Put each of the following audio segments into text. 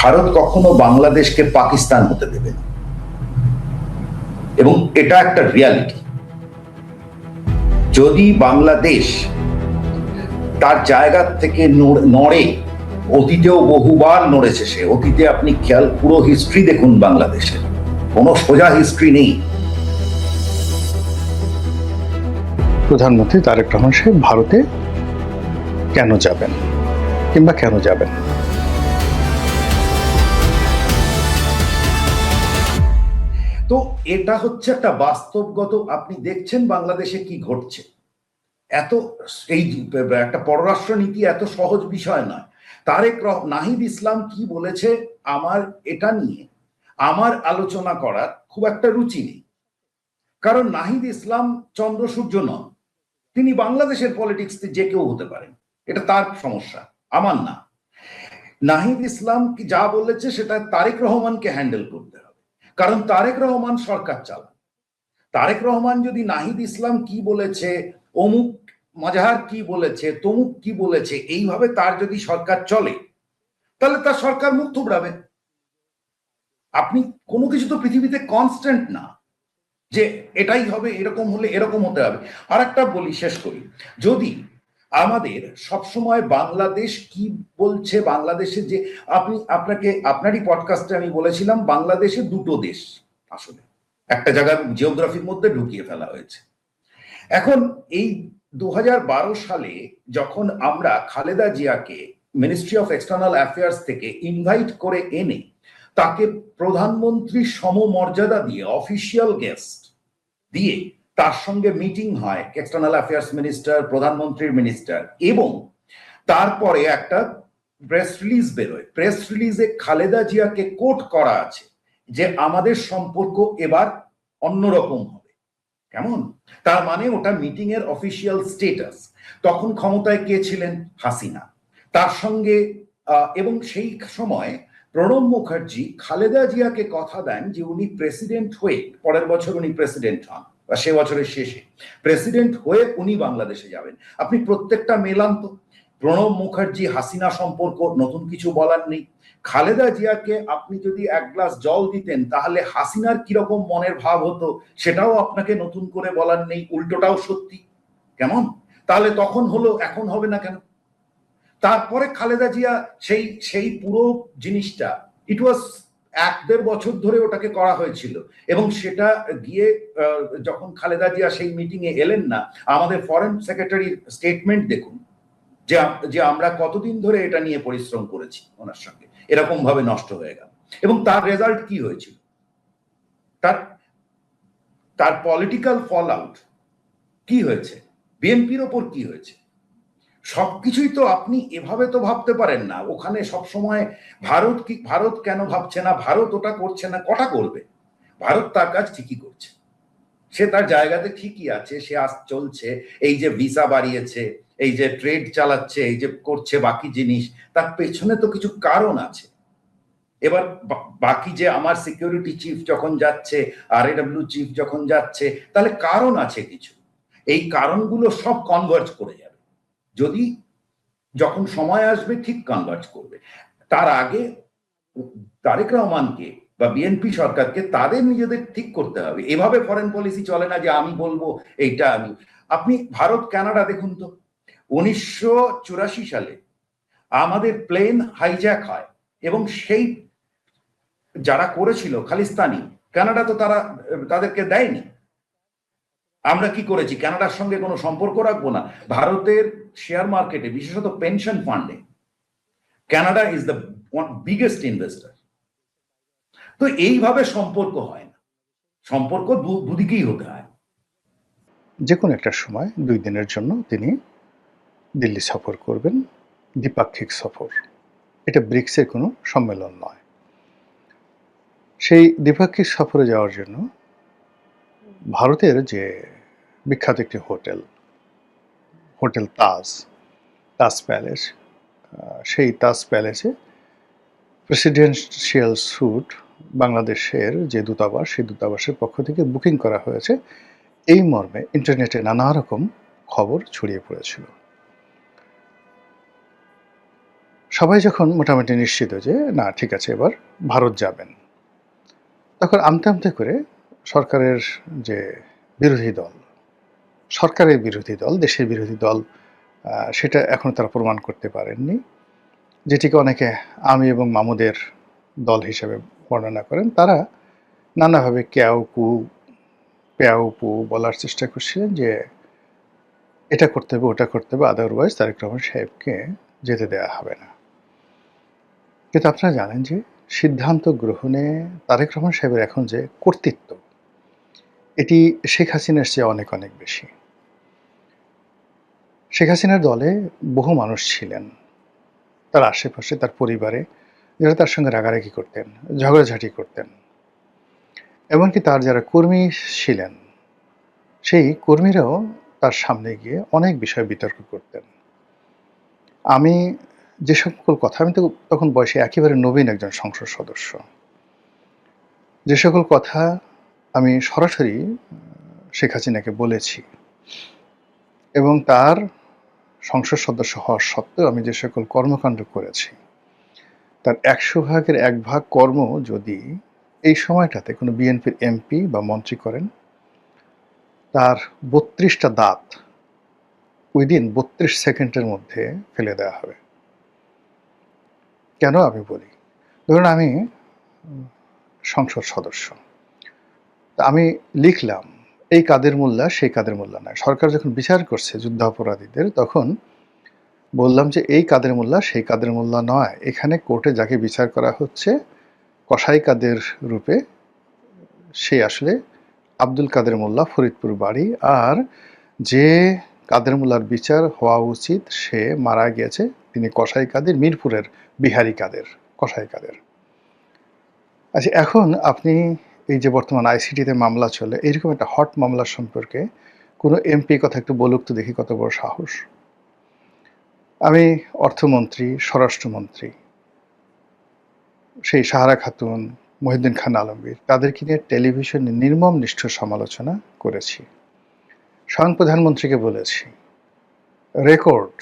ভারত কখনো বাংলাদেশকে পাকিস্তান হতে দেবে না, এবং এটা একটা রিয়ালিটি। যদি বাংলাদেশ তার জায়গা থেকে নড়ে, অতীতেও বহুবার নড়েছে সে, অতীতে আপনি খেয়াল পুরো হিস্ট্রি দেখুন, বাংলাদেশের কোনো সোজা হিস্ট্রি নেই। প্রধানমন্ত্রী তারেক রহমান সাহেব ভারতে কেন যাবেন কিংবা কেন যাবেন? তো এটা হচ্ছে একটা বাস্তবগত, আপনি দেখছেন বাংলাদেশে কি ঘটছে। এত এই একটা পররাষ্ট্র নীতি এত সহজ বিষয় নয়। নাহিদ ইসলাম কি বলেছে, আমার এটা নিয়ে আমার আলোচনা করার খুব একটা রুচি নেই, কারণ নাহিদ ইসলাম চন্দ্র সূর্য নন। তিনি বাংলাদেশের পলিটিক্স যে কেউ হতে পারেন, এটা তার সমস্যা, আমার না। নাহিদ ইসলাম কি যা বলেছে সেটা তারেক রহমানকে হ্যান্ডেল করতে হবে, কারণ তারেক রহমান সরকার চালান। তারেক রহমান যদি নাহিদ ইসলাম কি বলেছে, অমুক মাজাহার কি বলেছে, তমুক কি বলেছে, এইভাবে তার যদি সরকার চলে, তাহলে তার সরকার মুখ থুবড়াবে। আপনি কোনো কিছু তো পৃথিবীতে কনস্ট্যান্ট না যে এটাই হবে, এরকম হলে এরকম হতে হবে। আর একটা বলি, শেষ করি, যদি আমাদের সবসময় বাংলাদেশ কি বলছে, বাংলাদেশে যে আপনারই পডকাস্টে আমি বলেছিলাম বাংলাদেশে দুটো দেশ আসলে একটা জায়গার জিওগ্রাফির মধ্যে ঢুকিয়ে ফেলা হয়েছে। এখন এই 2012 সালে যখন আমরা খালেদা জিয়াকে মিনিস্ট্রি অফ এক্সটার্নাল অ্যাফেয়ার্স থেকে ইনভাইট করে এনে তাকে প্রধানমন্ত্রীর সমমর্যাদা দিয়ে অফিসিয়াল গেস্ট দিয়ে তার সঙ্গে মিটিং হয়, এক্সটার্নাল অ্যাফেয়ার্স মিনিস্টার, প্রধানমন্ত্রীর মিনিস্টার, এবং তারপরে একটা প্রেস রিলিজ বেরোয়। প্রেস রিলিজে খালেদা জিয়াকে কোট করা আছে যে আমাদের সম্পর্ক এবার অন্যরকম হবে। কেমন? তার মানে ওটা মিটিং এর অফিসিয়াল স্টেটাস। তখন ক্ষমতায় কে ছিলেন? হাসিনা। তার সঙ্গে এবং সেই সময় প্রণব মুখার্জি খালেদা জিয়াকে কথা দেন যে উনি প্রেসিডেন্ট হয়ে, পরের বছর উনি প্রেসিডেন্ট হন বা সে বছরের শেষে প্রেসিডেন্ট হয়ে উনি বাংলাদেশে যাবেন। আপনি প্রত্যেকটা মেলান তো। প্রণব মুখার্জি হাসিনা সম্পর্ক নতুন কিছু বলার নেই। খালেদা জিয়াকে আপনি যদি এক গ্লাস জল দিতেন তাহলে হাসিনার কিরকম মনের ভাব হতো সেটাও আপনাকে নতুন করে বলার নেই, উল্টোটাও সত্যি। কেমন? তাহলে তখন হলো, এখন হবে না কেন? তারপরে খালেদা জিয়া সেই সেই পুরো জিনিসটা, ইট ওয়াজ 1-1.5 বছর ধরে ওটাকে করা হয়েছিল, এবং সেটা গিয়ে যখন খালেদা জিয়া সেই মিটিং এ এলেন না, আমাদের ফরেন সেক্রেটারির স্টেটমেন্ট দেখুন যে আমরা কতদিন ধরে এটা নিয়ে পরিশ্রম করেছি, ওনার সঙ্গে এরকম ভাবে নষ্ট হয়ে গেল। এবং তার রেজাল্ট কি হয়েছিল, তার তার পলিটিক্যাল ফল আউট কি হয়েছে, বিএনপির ওপর কি হয়েছে, সবকিছুই তো আপনি এভাবে তো ভাবতে পারেন না। ওখানে সবসময় ভারত কেন ভাবছে না, ভারত ওটা করছে না, কটা করবে? ভারত তার কাজ ঠিকই করছে, সে তার জায়গাতে ঠিকই আছে, সে চলছে। এই যে ভিসা বাড়িয়েছে, এই যে ট্রেড চালাচ্ছে, এই যে করছে বাকি জিনিস, তার পেছনে তো কিছু কারণ আছে। এবার বাকি যে আমার সিকিউরিটি চিফ যখন যাচ্ছে, RAW চিফ যখন যাচ্ছে, তাহলে কারণ আছে কিছু। এই কারণগুলো সব কনভার্জ করে যাবে, যদি যখন সময় আসবে ঠিক কনভার্জ করবে। তার আগে তারেক রহমানকে বা বিএনপি সরকারকে তাদের নিজেদের ঠিক করতে হবে। এভাবে ফরেন পলিসি চলে না যে আমি বলবো এইটা আমি। আপনি ভারত কানাডা দেখুন তো, 1984 সালে আমাদের প্লেন হাইজ্যাক হয়, এবং সেই যারা করেছিল খালিস্তানি, কানাডা তো তাদেরকে দেয়নি। আমরা কি করেছি? কানাডার সঙ্গে কোনো সম্পর্ক রাখবো না। ভারতের শেয়ার মার্কেটে, বিশেষত পেনশন ফান্ডে, Canada is the biggest investor. তো এইভাবে সম্পর্ক হয় না, সম্পর্ক দুদিকেই হতে হয়। যে কোনো একটা সময় 2 দিনের জন্য তিনি দিল্লি সফর করবেন, দ্বিপাক্ষিক সফর। এটা ব্রিক্সের কোনো সম্মেলন নয়। সেই দ্বিপাক্ষিক সফরে যাওয়ার জন্য ভারতের যে বিখ্যাত একটি হোটেল তাজ প্যালেস, সেই তাজ প্যালেসে প্রেসিডেন্সিয়াল স্যুট বাংলাদেশের যে দূতাবাস, সেই দূতাবাসের পক্ষ থেকে বুকিং করা হয়েছে, এই মর্মে ইন্টারনেটে নানা রকম খবর ছড়িয়ে পড়েছিল। সবাই যখন মোটামুটি নিশ্চিত যে না ঠিক আছে এবার ভারত যাবেন, তখন আমতে আমতে করে সরকারের যে বিরোধী দল, সরকারের বিরোধী দল, দেশের বিরোধী দল, সেটা এখনো তারা প্রমাণ করতে পারেননি, যেটিকে অনেকে আমি এবং মামুদের দল হিসেবে বর্ণনা করেন। তারা নানাভাবে ক্যাও কু প্যাও পু বলার চেষ্টা করছিলেন যে এটা করতে হবে, ওটা করতে হবে, আদারওয়াইজ তারেক রহমান সাহেবকে যেতে দেওয়া হবে না। কিন্তু আপনারা জানেন যে সিদ্ধান্ত গ্রহণে তারেক রহমান সাহেবের এখন যে কর্তৃত্ব, এটি শেখ হাসিনার চেয়ে অনেক অনেক বেশি। শেখ হাসিনার দলে বহু মানুষ ছিলেন, তার আশেপাশে, তার পরিবারে, যারা তার সঙ্গে রাগারাগি করতেন, ঝগড়াঝাটি করতেন। এমনকি তার যারা কর্মী ছিলেন, সেই কর্মীরাও তার সামনে গিয়ে অনেক বিষয়ে বিতর্ক করতেন। আমি যে সকল কথা, আমি তো তখন বয়সে একেবারে নবীন একজন সংসদ সদস্য, যে সকল কথা আমি সরাসরি শেখ হাসিনাকে বলেছি এবং তার সংসদ সদস্য হওয়ার সত্ত্বেও আমি যে সকল কর্মকাণ্ড করেছি, তার ১০০ ভাগের ১ ভাগ কর্ম যদি এই সময়টাতে কোনো বিএনপির এমপি বা মন্ত্রী করেন, তার ৩২টা দাঁত উইদিন ৩২ সেকেন্ডের মধ্যে ফেলে দেওয়া হবে। কেন আমি বলি, ধরুন আমি সংসদ সদস্য, আমি লিখলাম এই কাদের মোল্লা সেই কাদের মোল্লা নয়। সরকার যখন বিচার করছে যুদ্ধাপরাধীদের, তখন বললাম যে এই কাদের মোল্লা সেই কাদের মোল্লা নয়, এখানে কোর্টে যাকে বিচার করা হচ্ছে কসাই কাদের রূপে, সে আসলে আব্দুল কাদের মোল্লা, ফরিদপুর বাড়ি, আর যে কাদের মোল্লার বিচার হওয়া উচিত সে মারা গিয়েছে, তিনি কসাই কাদের, মিরপুরের বিহারি কাদের, কসাই কাদের। আচ্ছা, এখন আপনি এই যে বর্তমান আইসিটিতে মামলা চলে, এইরকম একটা হট মামলার সম্পর্কে কোনো এমপি কথা একটু বলুক তো দেখি, কত বড় সাহস। আমি অর্থমন্ত্রী, স্বরাষ্ট্রমন্ত্রী, সেই সাহারা খাতুন, মহিউদ্দিন খান আলমগীর, তাদেরকে নিয়ে টেলিভিশনে নির্মম নিষ্ঠুর সমালোচনা করেছি। স্বয়ং প্রধানমন্ত্রীকে বলেছি, রেকর্ড,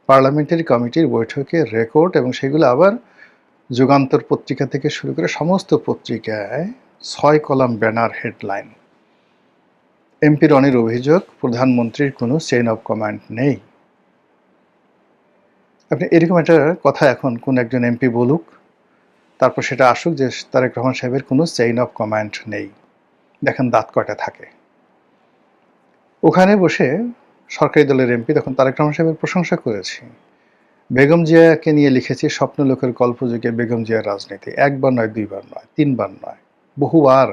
পার্লামেন্টারি কমিটির বৈঠকে রেকর্ড, এবং সেগুলো আবার যুগান্তর পত্রিকা থেকে শুরু করে সমস্ত পত্রিকায় ৬ কলাম ব্যানার হেডলাইন। এমপি রনির অভিযোগ প্রধানমন্ত্রীর কোনো চেইন অফ কমান্ড নেই। আপনি এরকম একটা কথা এখন কোন একজন এমপি বলুক, তারপর সেটা আসুক যে তারেক রহমান সাহেবের কোনো চেইন অফ কমান্ড নেই, দেখেন দাঁত কয়টা থাকে। ওখানে বসে সরকারি দলের এমপি তখন তারেক রহমান সাহেবের প্রশংসা করেছি, বেগম জিয়াকে নিয়ে লিখেছি স্বপ্নলোকের কল্পযুগে বেগম জিয়ার রাজনীতি, একবার নয়, দুইবার নয়, তিনবার নয়, বহুবার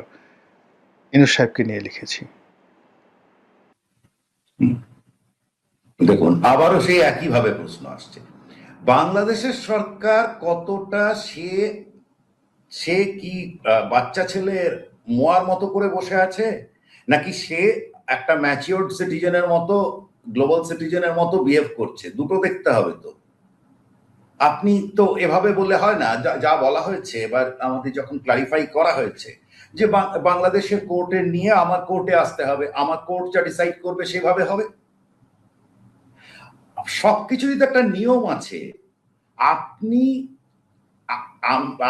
ইনুস সাহেবকে নিয়ে লিখেছি। দেখুন, আবারও সেই একইভাবে প্রশ্ন আসছে, বাংলাদেশের সরকার কতটা সে সে কি বাচ্চা ছেলের মোয়ার মতো করে বসে আছে, নাকি সে একটা ম্যাচিওরড সিটিজেনের মতো, গ্লোবাল সিটিজেনের মতো বিহেভ করছে? দুটো দেখতে হবে তো। আপনি তো এভাবে বলে হয় না। যা বলা হয়েছে এবার আমাদের যখন ক্লারিফাই করা হয়েছে যে বাংলাদেশের কোর্টে নিয়ে আমার কোর্টে আসতে হবে, আমার কোর্ট যা ডিসাইড করবে সেভাবে হবে। সবকিছুরই তো একটা নিয়ম আছে। আপনি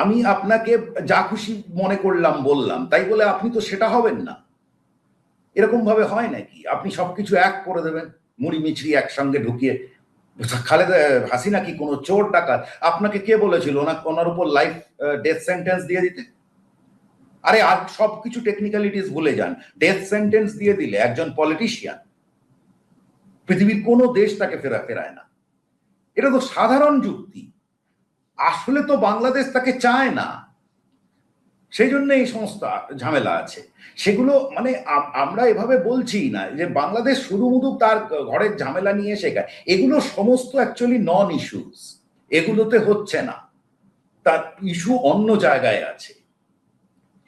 আমি আপনাকে যা খুশি মনে করলাম বললাম, তাই বলে আপনি তো সেটা হবেন না। এরকম ভাবে হয় নাকি আপনি সবকিছু এক করে দেবেন, মুড়ি মিছড়ি একসঙ্গে ঢুকিয়ে? খালেদা হাসিনা কি কোনো চোর ডাকাত? আপনাকে কে বলেছিল ওনার উপর লাইফ ডেথ সেন্টেন্স দিয়ে দিতে? আরে আর সবকিছু টেকনিক্যালিটিস ভুলে যান, ডেথ সেন্টেন্স দিয়ে দিলে একজন পলিটিশিয়ান, পৃথিবীর কোনো দেশ তাকে ফেরায় না। এটা তো সাধারণ যুক্তি। আসলে তো বাংলাদেশ তাকে চায় না, সেই জন্য এই সমস্ত ঝামেলা আছে। সেগুলো মানে আমরা এভাবে বলছি না যে বাংলাদেশ শুধুমুধু তার ঘরের ঝামেলা নিয়ে শেখায়, এগুলো সমস্ত অ্যাকচুয়ালি নন ইস্যুস, এগুলোতে হচ্ছে না, তার ইস্যু অন্য জায়গায় আছে।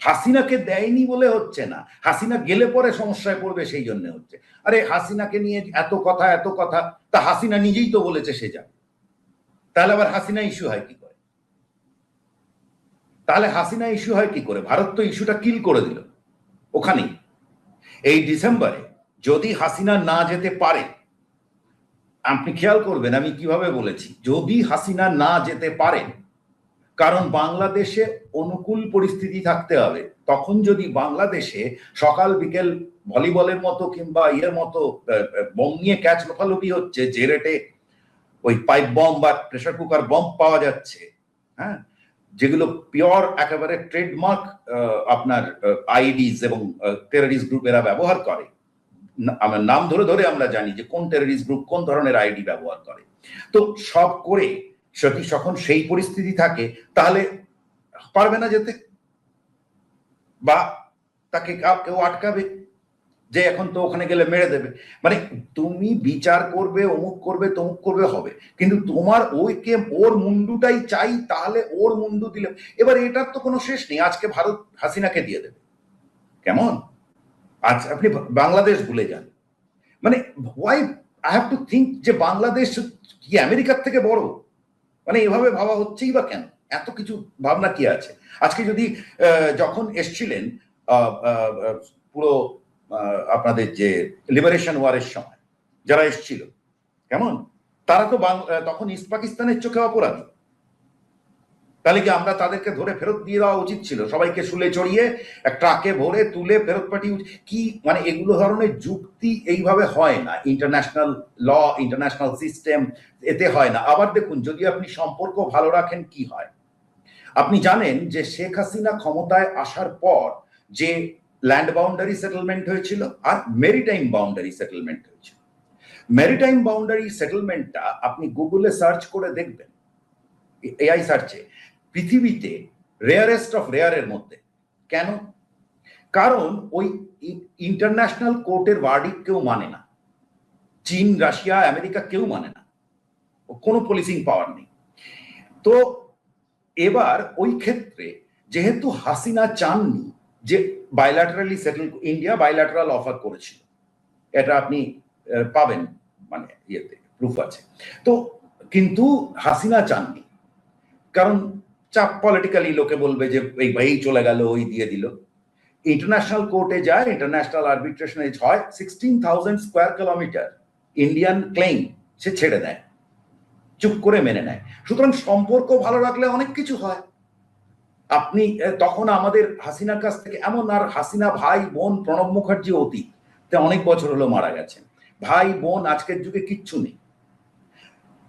হাসিনাকে দেয়নি বলে হচ্ছে না, হাসিনা গেলে পরে সমস্যায় পড়বে সেই জন্য হচ্ছে। আরে হাসিনাকে নিয়ে এত কথা, তা হাসিনা নিজেই তো বলেছে সে যাবে, তাহলে আবার হাসিনা ইস্যু হয় কি করে? ভারত তো ইস্যুটা কিল করে দিল ওখানেই। এই ডিসেম্বরে যদি হাসিনা না যেতে পারে, আপনি খেয়াল করবেন আমি কিভাবে বলেছি, যদি হাসিনা না যেতে পারেন, কারণ বাংলাদেশে অনুকূল পরিস্থিতি থাকতে হবে, তখন যদি বাংলাদেশে সকাল বিকেল ভলিবলের মতো কিংবা ইয়ের মতো বম নিয়ে ক্যাচ লোফালোফি হচ্ছে, যে রেটে ওই পাইপ বম বা প্রেসার কুকার বম পাওয়া যাচ্ছে, হ্যাঁ, যেগুলো পিওর একেবারে ট্রেডমার্ক আপনার আইডিস এবং টেররিস্ট গ্রুপ এরা ব্যবহার করে, আমার নাম ধরে ধরে আমরা জানি যে কোন টেররিস্ট গ্রুপ কোন ধরনের আইডি ব্যবহার করে, তো সব করে সত্যি যখন সেই পরিস্থিতি থাকে, তাহলে পারবে না যেতে, বা তাকে কেউ আটকাবে যে এখন তো ওখানে গেলে মেরে দেবে। মানে তুমি বিচার করবে, অমুক করবে, তমুক করবে, হবে, কিন্তু তোমার ওইকে ওর মুন্ডুটাই চাই, তাহলে ওর মুন্ডু দিলে এবার এটার তো কোনো শেষ নেই। আজকে ভারত হাসিনাকে দিয়ে দেবে, কেমন? আজ আপনি বাংলাদেশ ভুলে যান, মানে why I have to think যে বাংলাদেশ কি আমেরিকার থেকে বড়? মানে এভাবে ভাবা হচ্ছেই বা কেন? এত কিছু ভাবনা কি আছে? আজকে যদি যখন এসছিলেন পুরো আপনাদের যে লিবারেশন ওয়ারের সময় যারা এসছিল, কেমন, তারা তো তখন ইস্ট পাকিস্তানের চোখে অপরাধী। তাহলে কি আমরা তাদেরকে ধরে ফেরত দিয়ে দেওয়া উচিত ছিল? সবাইকে শুলে চড়িয়ে এক ট্রাকে ভরে তুলে ফেরত পাঠিয়ে কি? মানে এগুলো ধরনের যুক্তি এইভাবে হয় না। ইন্টারন্যাশনাল ল, ইন্টারন্যাশনাল সিস্টেম এতে হয় না। আবার দেখুন, যদি আপনি সম্পর্ক ভালো রাখেন কি হয়, আপনি জানেন যে শেখ হাসিনা ক্ষমতায় আসার পর যে ল্যান্ড বাউন্ডারি সেটেলমেন্ট হয়েছিল আর মেরিটাইম বাউন্ডারি সেটেলমেন্ট হয়েছিল। মেরিটাইম বাউন্ডারি সেটেলমেন্টটা আপনি গুগলে সার্চ করে দেখবেন, এআই সার্চে, পৃথিবীতে রেয়ারেস্ট অফ রেয়ারের মধ্যে। কেন? কারণ ওই ইন্টারন্যাশনাল কোর্টের ভার্ডিক্ট কেউ মানে না, চীন, রাশিয়া, আমেরিকা কেউ মানে না, কোনো পুলিশিং পাওয়ার নেই। তো এবার ওই ক্ষেত্রে যেহেতু হাসিনা চাননি যে bilaterally settle, India bilateral offer করেছিল, এটা আপনি পাবেন, মানে ইয়েতে প্রুফ আছে। তো কিন্তু হাসিনা চাননি, কারণ চাপ, পলিটিক্যালি লোকে বলবে যে এই চলে গেল, ওই দিয়ে দিল। ইন্টারন্যাশনাল কোর্টে যায়, ইন্টারন্যাশনাল আরবিট্রেশনে হয়, 16,000 স্কোয়ার কিলোমিটার ইন্ডিয়ান ক্লেম সে ছেড়ে দেয়, চুপ করে মেনে নেয়। সুতরাং সম্পর্ক ভালো রাখলে অনেক কিছু হয়। আপনি তখন আমাদের হাসিনার কাছ থেকে এমন, আর হাসিনা ভাই বোন, প্রণব মুখার্জি অতীত, অনেক বছর হলো মারা গেছেন, ভাই বোন আজকের যুগে কিচ্ছু নেই।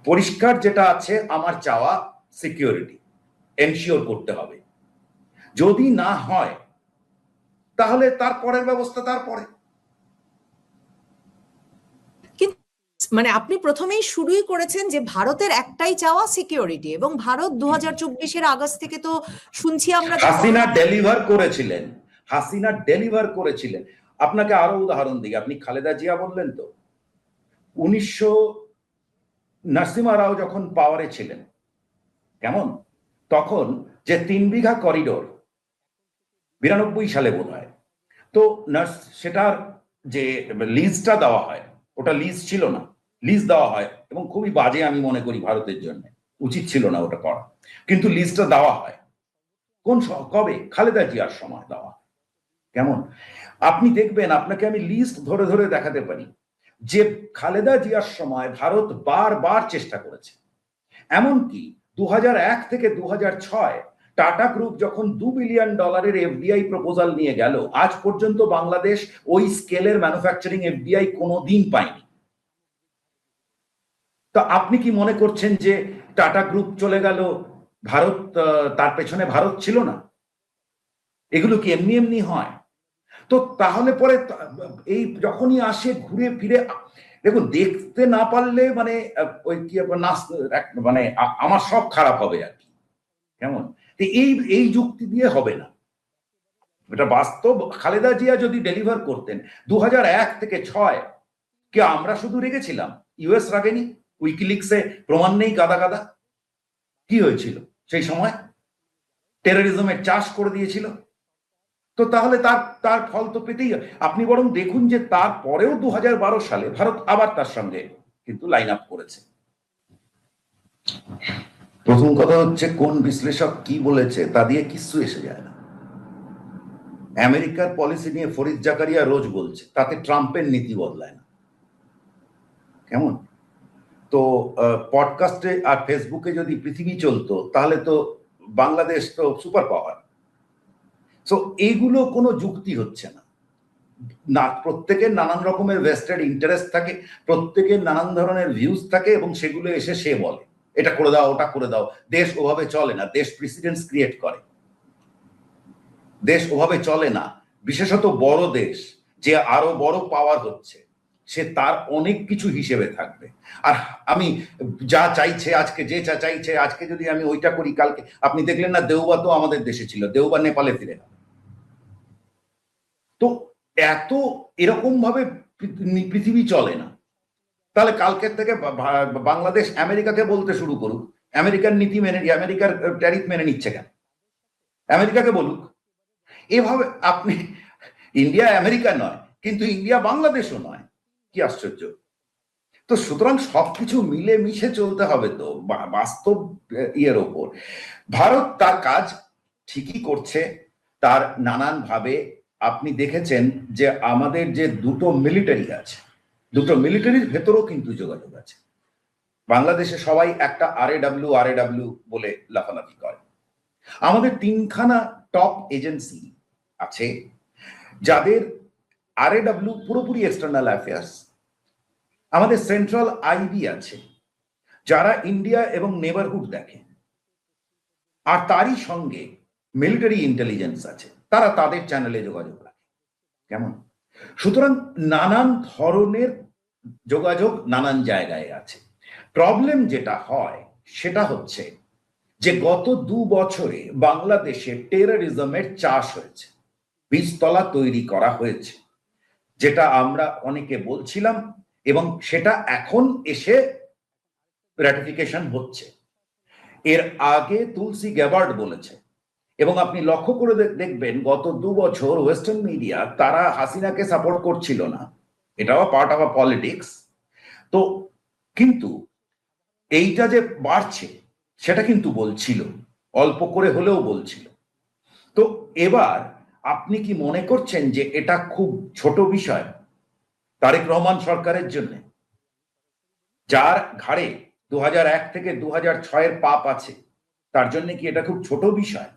পরিষ্কার যেটা আছে, আমার চাওয়া সিকিউরিটি এনশিওর করতে হবে। যদি না হয় তাহলে তার পরের ব্যবস্থা তারপরে। মানে আপনি প্রথমেই শুরুই করেছেন যে ভারতের একটাই চাওয়া সিকিউরিটি, এবং ভারত 2024-এর আগস্ট থেকে তো শুনছি আমরা হাসিনা ডেলিভার করেছিলেন, হাসিনা ডেলিভার করেছিলেন। আপনাকে আরো উদাহরণ দিই, আপনি খালেদা জিয়া বললেন তো, 1900 নরসিমা রাও যখন পাওয়ারে ছিলেন, কেমন, তখন যে 3 বিঘা করিডোর 92 সালে বোধ হয়, তো সেটার যে লিজটা দেওয়া হয়, ওটা লিজ ছিল না, লিজ দেওয়া হয়, এবং খুবই বাজে আমি মনে করি, ভারতের জন্য উচিত ছিল না ওটা করা, কিন্তু লিজটা দেওয়া হয়। কোন কবে? খালেদা জিয়ার সময় দেওয়া। কেমন? আপনি দেখবেন, আপনাকে আমি লিস্ট ধরে ধরে দেখাতে পারি যে খালেদা জিয়ার সময় ভারত বারবার চেষ্টা করেছে। এমনকি 2001 থেকে 2006 টাটা গ্রুপ যখন $2 বিলিয়ন এফডিআই প্রপোজাল নিয়ে গেল, আজ পর্যন্ত বাংলাদেশ ওই স্কেলের ম্যানুফ্যাকচারিং এফডিআই কোনোদিন পায়নি। তো আপনি কি মনে করছেন যে টাটা গ্রুপ চলে গেল, ভারত তার পেছনে ভারত ছিল না? এগুলো কি এমনি এমনি হয়? তো তাহলে পরে এই যখনই আসে ঘুরে ফিরে, দেখুন, দেখতে না পারলে মানে ওই কি মানে আমার সব খারাপ হবে আর কি, কেমন? এই এই যুক্তি দিয়ে হবে না, এটা বাস্তব। খালেদা জিয়া যদি ডেলিভার করতেন 2001 থেকে 6, কি আমরা শুধু রেগেছিলাম? ইউএস রাগেনি? উইকিলিক্সে প্রমাণ নেই গাদা গাদা? কি হয়েছিল সেই সময়? টেরোরিজমের চাষ করে দিয়েছিল। তো তাহলে তার তার ফল তো পেতেই। আপনি বরং দেখুন যে তারপরেও 2012 সালে ভারত আবার তার সঙ্গে কিন্তু লাইন আপ করেছে। প্রথম কথা হচ্ছে, কোন বিশ্লেষক কি বলেছে তা দিয়ে কিছু এসে যায় না। আমেরিকার পলিসি নিয়ে ফরিদ জাকারিয়া রোজ বলছে, তাতে ট্রাম্পের নীতি বদলায় না, কেমন? তো পডকাস্টে আর ফেসবুকে যদি পৃথিবী চলতো তাহলে তো বাংলাদেশ তো সুপার পাওয়ার। সো এইগুলো কোনো যুক্তি হচ্ছে না। না, প্রত্যেকের নানান রকমের ভেস্টেড ইন্টারেস্ট থাকে, প্রত্যেকের নানান ধরনের ভিউজ থাকে, এবং সেগুলো এসে সে বলে এটা করে দাও, ওটা করে দাও। দেশ ওভাবে চলে না, দেশ প্রেসিডেন্টস ক্রিয়েট করে, দেশ ওভাবে চলে না। বিশেষত বড় দেশ যে আরো বড় পাওয়ার হচ্ছে, সে তার অনেক কিছু হিসেবে থাকবে। আর আমি যা চাইছে আজকে, যে যা চাইছে আজকে, যদি আমি ওইটা করি কালকে, আপনি দেখলেন না দেউবা তো আমাদের দেশে ছিল, দেউবা নেপালে ফিরে গেল। তো এত এরকম ভাবে পৃথিবী চলে না। তাহলে কালকের থেকে বাংলাদেশ আমেরিকাকে বলতে শুরু করুক, আমেরিকার নীতি মেনে, আমেরিকার ট্যারিফ মেনে নিচ্ছে কেন, আমেরিকাকে বলুক। এভাবে আপনি, ইন্ডিয়া আমেরিকা নয়, কিন্তু ইন্ডিয়া বাংলাদেশও নয়, কি আশ্চর্য। তো সুতরাং সবকিছু মিলে মিশে চলতে হবে। তো বাস্তব ইয়ের ওপর ভারত তার কাজ ঠিকই করছে, তার নানান ভাবে। আপনি দেখেছেন যে আমাদের যে দুটো মিলিটারি আছে, দুটো মিলিটারির ভেতরেও কিন্তু যোগাযোগ আছে। বাংলাদেশে সবাই একটা আরএডব্লিউ বলে লাফালাফি করে। আমাদের তিনখানা টপ এজেন্সি আছে যাদের আরএডব্লিউ পুরোপুরি এক্সটার্নাল অ্যাফেয়ার্স। আমাদের সেন্ট্রাল আইবি আছে যারা ইন্ডিয়া এবং নেবারহুড দেখে, আর তারই সঙ্গে মিলিটারি ইন্টেলিজেন্স আছে, তারা তাদের চ্যানেলে যোগাযোগ রাখে। কেমন? সুতরাং নানান ধরনের যোগাযোগ নানান জায়গায় আছে। প্রবলেম যেটা হয় সেটা হচ্ছে যে গত 2 বছরে বাংলাদেশে টেররিজমের চাষ হয়েছে, বীজতলা তৈরি করা হয়েছে, যেটা আমরা অনেকে বলছিলাম, এবং সেটা এখন এসে র্যাটিফিকেশন হচ্ছে। এর আগে তুলসী গ্যাবার্ড বলেছে, এবং আপনি লক্ষ্য করে দেখবেন গত 2 বছর ওয়েস্টার্ন মিডিয়া তারা হাসিনাকে সাপোর্ট করছিল না, এটাও পার্ট অফ পলিটিক্স। তো কিন্তু এইটা যে বাড়ছে সেটা কিন্তু বলছিল, অল্প করে হলেও বলছিল। তো এবার আপনি কি মনে করছেন যে এটা খুব ছোট বিষয় তারেক রহমান সরকারের জন্য, যার ঘাড়ে 2001 থেকে 2006 পাপ আছে, তার জন্য কি এটা খুব ছোট বিষয়?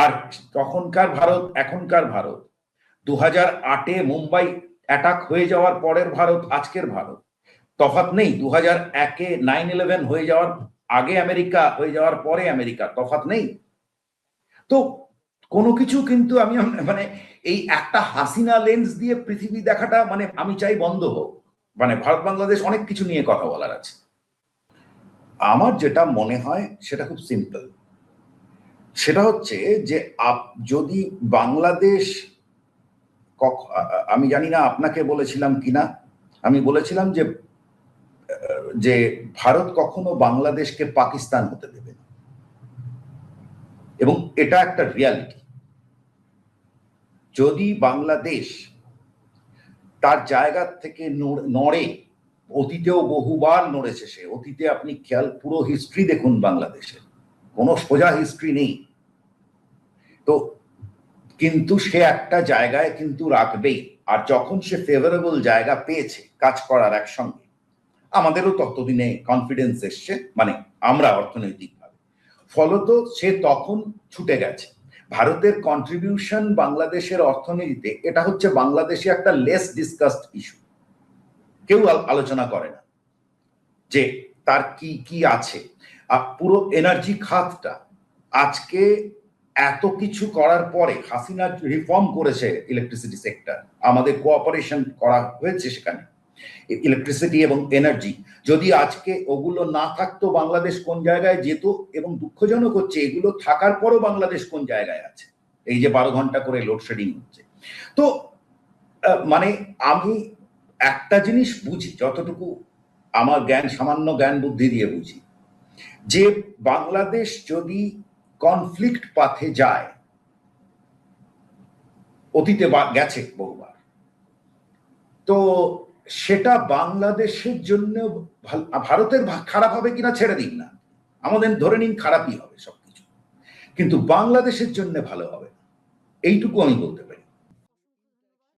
আর তখনকার ভারত এখনকার ভারত, 2008-এ মুম্বাই অ্যাটাক হয়ে যাওয়ার পরের ভারত, আজকের ভারত তফাৎ নেই। 2001-এ 9/11 হয়ে যাওয়ার আগে আমেরিকা, হয়ে যাওয়ার পরে আমেরিকা, তফাৎ নেই। তো কোনো কিছু কিন্তু আমি মানে এই একটা হাসিনা লেন্স দিয়ে পৃথিবী দেখাটা, মানে আমি চাই বন্ধ হোক। মানে ভারত বাংলাদেশ অনেক কিছু নিয়ে কথা বলার আছে। আমার যেটা মনে হয় সেটা খুব সিম্পল, সেটা হচ্ছে যে যদি বাংলাদেশ, আমি জানি না আপনাকে বলেছিলাম কিনা, আমি বলেছিলাম যে যে ভারত কখনো বাংলাদেশকে পাকিস্তান হতে দেবে না, এবং এটা একটা রিয়ালিটি। যদি বাংলাদেশ তার জায়গা থেকে নড়ে, অতীতেও বহুবার নড়েছে সে, অতীতে আপনি খেয়াল পুরো হিস্ট্রি দেখুন, বাংলাদেশের কোনো সোজা হিস্ট্রি নেই। তো কিন্তু সে একটা জায়গায় কিন্তু রাখবেই, আর যখন সে ফেভারেবল জায়গা পেয়েছে কাজ করার একসঙ্গে, আমাদেরও ততদিনে কনফিডেন্স এসছে, মানে আমরা অর্থনৈতিকভাবে, ফলত সে তখন ছুটে গেছে। ভারতের কন্ট্রিবিউশন বাংলাদেশের অর্থনীতিতে, এটা হচ্ছে বাংলাদেশে একটা লেস ডিসকাসড ইস্যু, কেউ আলোচনা করে না যে তার কি কি আছে। পুরো এনার্জি খাতটা আজকে এত কিছু করার পরে, হাসিনা রিফর্ম করেছে ইলেকট্রিসিটি সেক্টর, আমাদের কোঅপারেশন করা হয়েছে সেখানে, ইলেকট্রিসিটি এবং এনার্জি। যদি আজকে ওগুলো না থাকতো বাংলাদেশ কোন জায়গায় যেত, এবং দুঃখজনক হচ্ছে এগুলো থাকার পরও বাংলাদেশ কোন জায়গায় আছে, এই যে 12 ঘন্টা করে লোডশেডিং হচ্ছে। তো মানে আমি একটা জিনিস বুঝি, যতটুকু আমার জ্ঞান, সামান্য জ্ঞান বুদ্ধি দিয়ে বুঝি, যে বাংলাদেশ যদি কনফ্লিক্ট পাথে যায়, অতীতে গেছে বহুবার, তো সেটা বাংলাদেশের জন্য ভারতের খারাপ হবে কিনা ছেড়ে দিন না, আমাদের ধরে নিন খারাপই হবে সবকিছু, কিন্তু বাংলাদেশের জন্য ভালো হবে, এইটুকু আমি বলতে পারি।